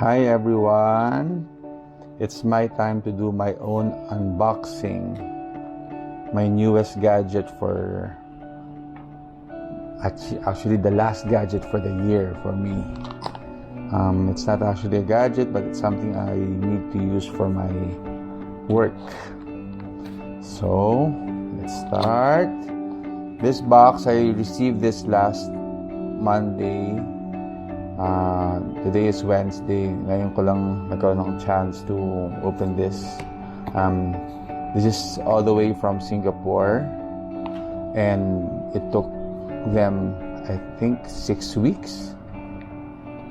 Hi everyone, it's my time to do my own unboxing. My newest gadget for actually the last gadget for the year for me. It's not actually a gadget, but it's something I need to use for my work. So let's start. This box, I received this last Monday. Today is Wednesday. Ngayon ko lang nagkaroon ng chance to open this. This is all the way from Singapore, and it took them, I think, 6 weeks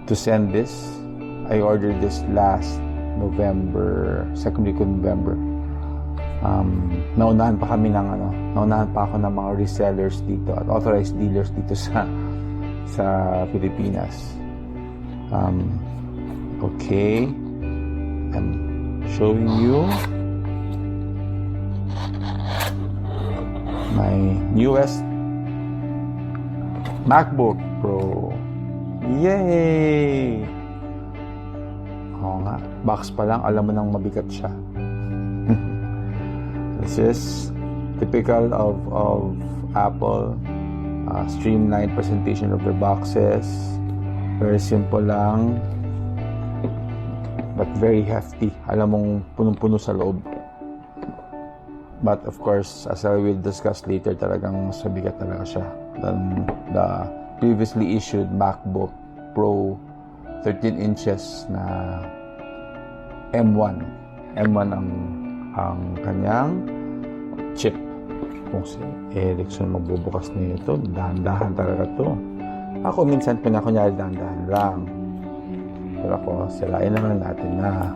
to send this. I ordered this last November, second week of November. Naunahan pa ako ng mga resellers dito at authorized dealers dito sa Pilipinas. Okay, I'm showing you my newest MacBook Pro. Yay! Oo nga, box pa lang, alam mo nang mabigat siya. This is typical of Apple. Streamlined presentation of their boxes. Very simple lang, but very hefty. Alam mong punong-puno sa loob. But of course, as I will discuss later, talagang mas mabigat talaga siya than the previously issued MacBook Pro 13 inches na M1. M1 ang kanyang chip. Kung si Ericsson magbubukas na ito, dahan-dahan talaga to. Ako minsan kunyari dahan-dahan lang. Pero ako, sirain naman natin na.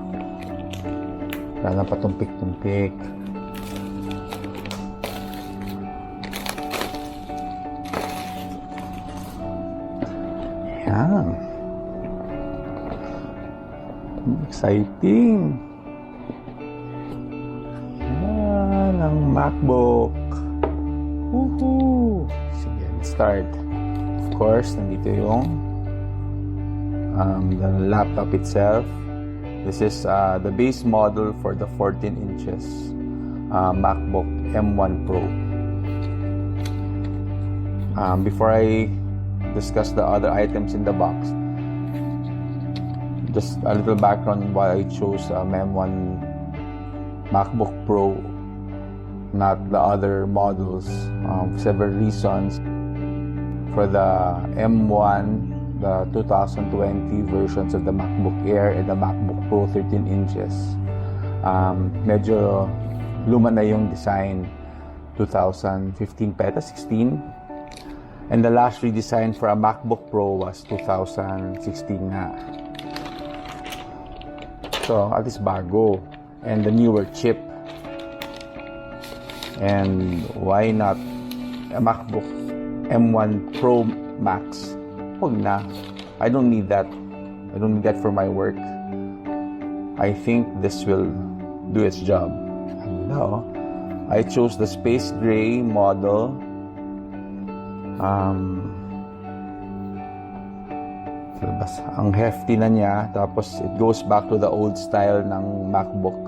Wala na patumpik-tumpik. Yan. Exciting. Yan ang MacBook. Woohoo! Sige, let's start. Of course, nandito yung the laptop itself. This is the base model for the 14 inches MacBook M1 Pro. Before I discuss the other items in the box, just a little background on why I chose M1 MacBook Pro, not the other models. Several reasons. For the M1, the 2020 versions of the MacBook Air and the MacBook Pro 13 inches, medyo luma na yung design. 2015 pa ito, 16. And the last redesign for a MacBook Pro was 2016 nga. So, at least bago. And the newer chip. And why not a MacBook M1 Pro Max? Huwag na. I don't need that. I don't need that for my work. I think this will do its job. Hello. I chose the space gray model. Ang hefty na niya. Tapos it goes back to the old style ng MacBook.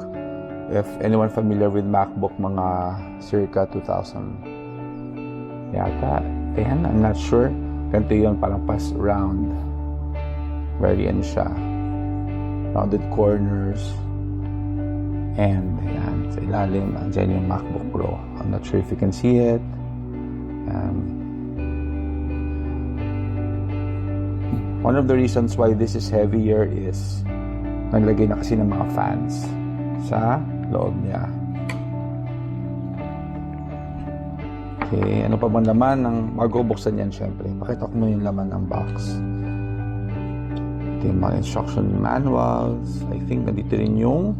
If anyone familiar with MacBook, mga circa 2000 yata. Ayan, I'm not sure. Ganito yun, parang pass round. Very ano siya. Rounded corners. And ayan, sa ilalim, andyan yung MacBook Pro. I'm not sure if you can see it. One of the reasons why this is heavier is naglagay na kasi ng mga fans sa loob niya. Okay, ano pa bang laman ng bago buksan yan? Syempre, pakita ko mo yung laman ng box. Ito yung mga instruction manuals. I think nandito rin yung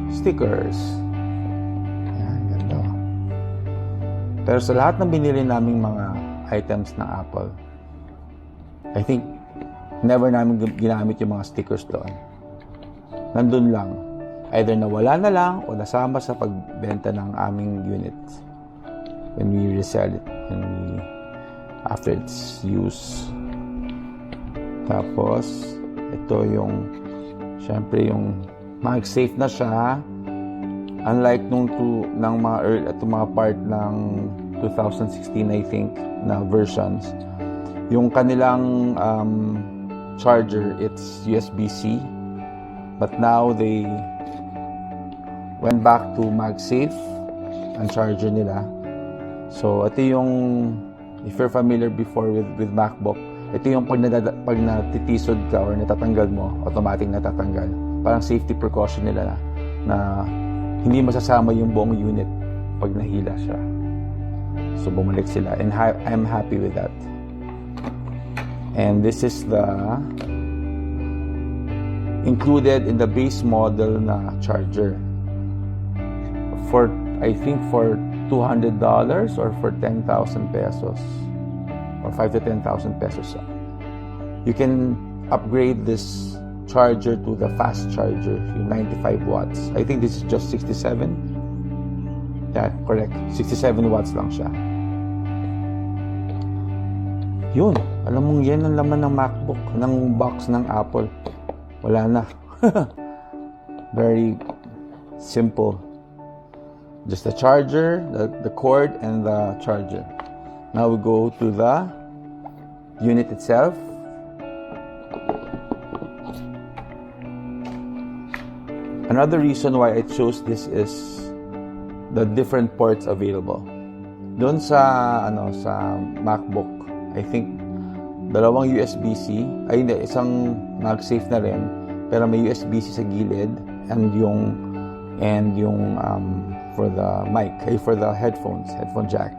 stickers. Ayan, ganda. Pero sa lahat ng binili naming mga items ng Apple, I think never namin ginamit yung mga stickers doon. Nandun lang. Either nawala na lang o nasama sa pagbenta ng aming units. When we resell it, after its use. Tapos ito yung Siyempre, yung MagSafe na siya. Unlike ng mga part ng 2016, I think, na versions. Yung kanilang charger, it's USB-C. But now, they went back to MagSafe ang charger nila. So, ito yung, if you're familiar before with MacBook, ito yung pag natitisod ka or natatanggal mo, automatic natatanggal. Parang safety precaution nila na hindi masasama yung buong unit pag nahila siya. So, bumalik sila. And I'm happy with that. And this is the included in the base model na charger. I think for $200 or for 10,000 pesos or 5 to 10,000 pesos. You can upgrade this charger to the fast charger, yung 95 watts. I think this is just 67. Yeah, correct. 67 watts lang siya. Yun. Alam mong yan ang laman ng MacBook, ng box ng Apple. Wala na. Very simple. Just the charger, the cord, and the charger. Now we go to the unit itself. Another reason why I chose this is the different ports available. Doon sa MacBook, I think dalawang USB-C, isang MagSafe na rin, pero may USB-C sa gilid and yung for the mic, for the headphone jack.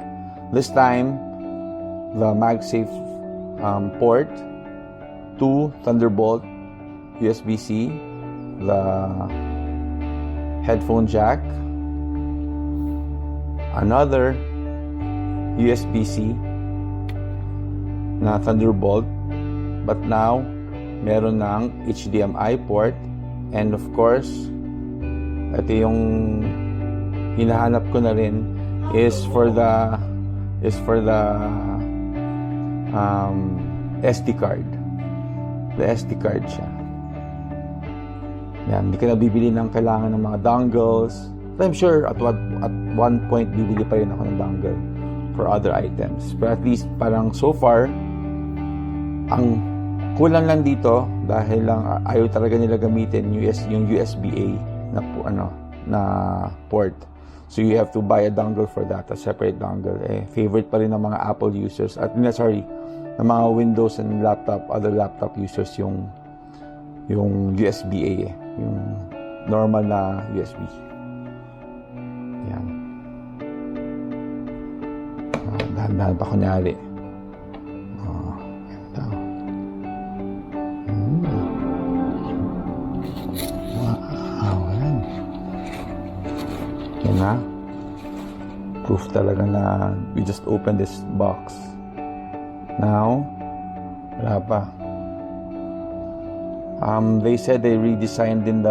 This time, the MagSafe port, 2 Thunderbolt USB-C, the headphone jack, another USB-C na Thunderbolt, but now meron ng HDMI port, and of course, ito yung hinahanap ko na rin is for the SD card. The SD card siya. Yan, hindi ka na bibili ng kailangan ng mga dongles. I'm sure at one point bibili pa rin ako ng dongle for other items. But at least parang so far, ang kulang lang dito dahil lang ayaw talaga nila gamitin yung USB-A na port. So you have to buy a dongle for that, a separate dongle. Favorite pa rin ng mga Apple users ng mga Windows and other laptop users yung USB-A, yung normal na USB. Yan. Dahan-dahan pa kunyari. Na proof talaga na we just opened this box. Now wala pa. They said they redesigned in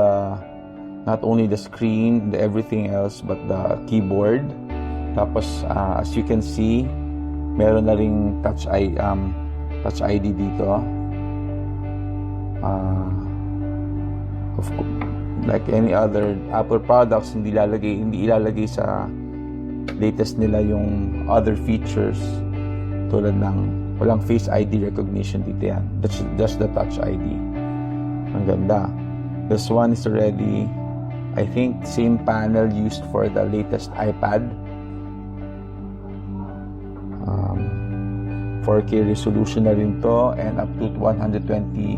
not only the screen, everything else, but the keyboard. Tapos as you can see, meron na ring touch ID dito. Of course, like any other Apple products, hindi ilalagay sa latest nila yung other features tulad ng walang Face ID recognition dito yan. That's just the Touch ID. Ang ganda. This one is already, I think, same panel used for the latest iPad. 4K resolution na rin to and up to 120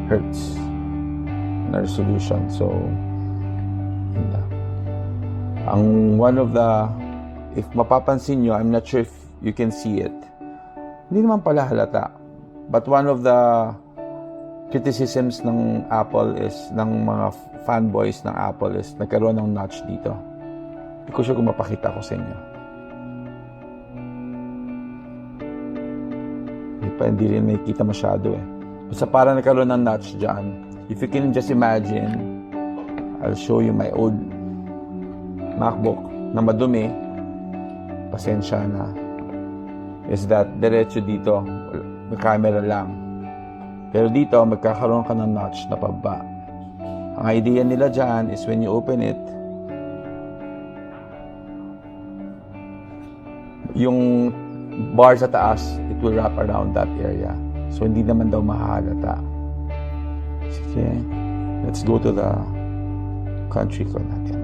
Hz na resolution. So, ang one of the, if mapapansin nyo, I'm not sure if you can see it. Hindi naman pala halata. But one of the criticisms ng Apple is, ng mga fanboys ng Apple is, nagkaroon ng notch dito. Hindi ko sure kung mapakita ko sa inyo. Hindi rin nakikita masyado eh. Basta parang nagkaroon ng notch dyan. If you can just imagine, I'll show you my old MacBook na madumi, pasensya na, is that diretso dito, may camera lang. Pero dito, magkakaroon ka ng notch na pababa. Ang idea nila dyan is when you open it, yung bar sa taas, it will wrap around that area. So, hindi naman daw mahahalata. Sige, let's go to the country code natin.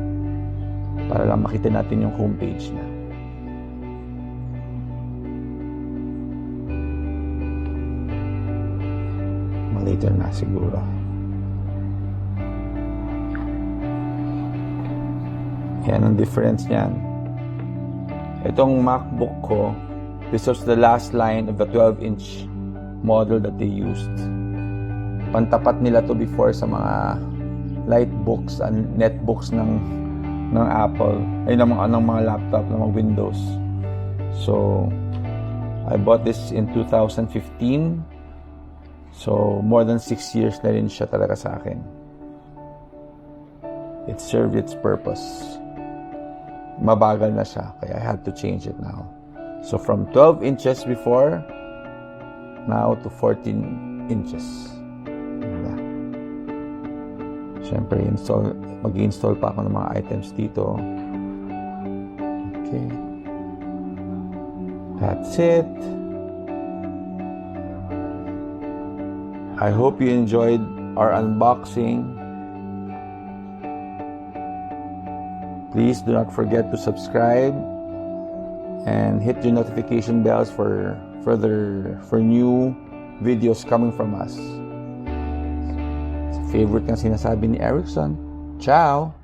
Para lang makita natin yung homepage na. Later na siguro. Yan ang difference niyan. Itong MacBook ko, this was the last line of the 12-inch model that they used. Pantapat nila to before sa mga light books and netbooks ng Apple, ay ng mga laptop, ng mga Windows. So, I bought this in 2015. So, more than 6 years na rin siya talaga sa akin. It served its purpose. Mabagal na siya, kaya I had to change it now. So, from 12 inches before, now to 14 inches. Diba? Siyempre, mag-install pa ako ng mga items dito. Okay. That's it. I hope you enjoyed our unboxing. Please do not forget to subscribe and hit your notification bells for new videos coming from us. Favorite ng sinasabi ni Erickson. Ciao!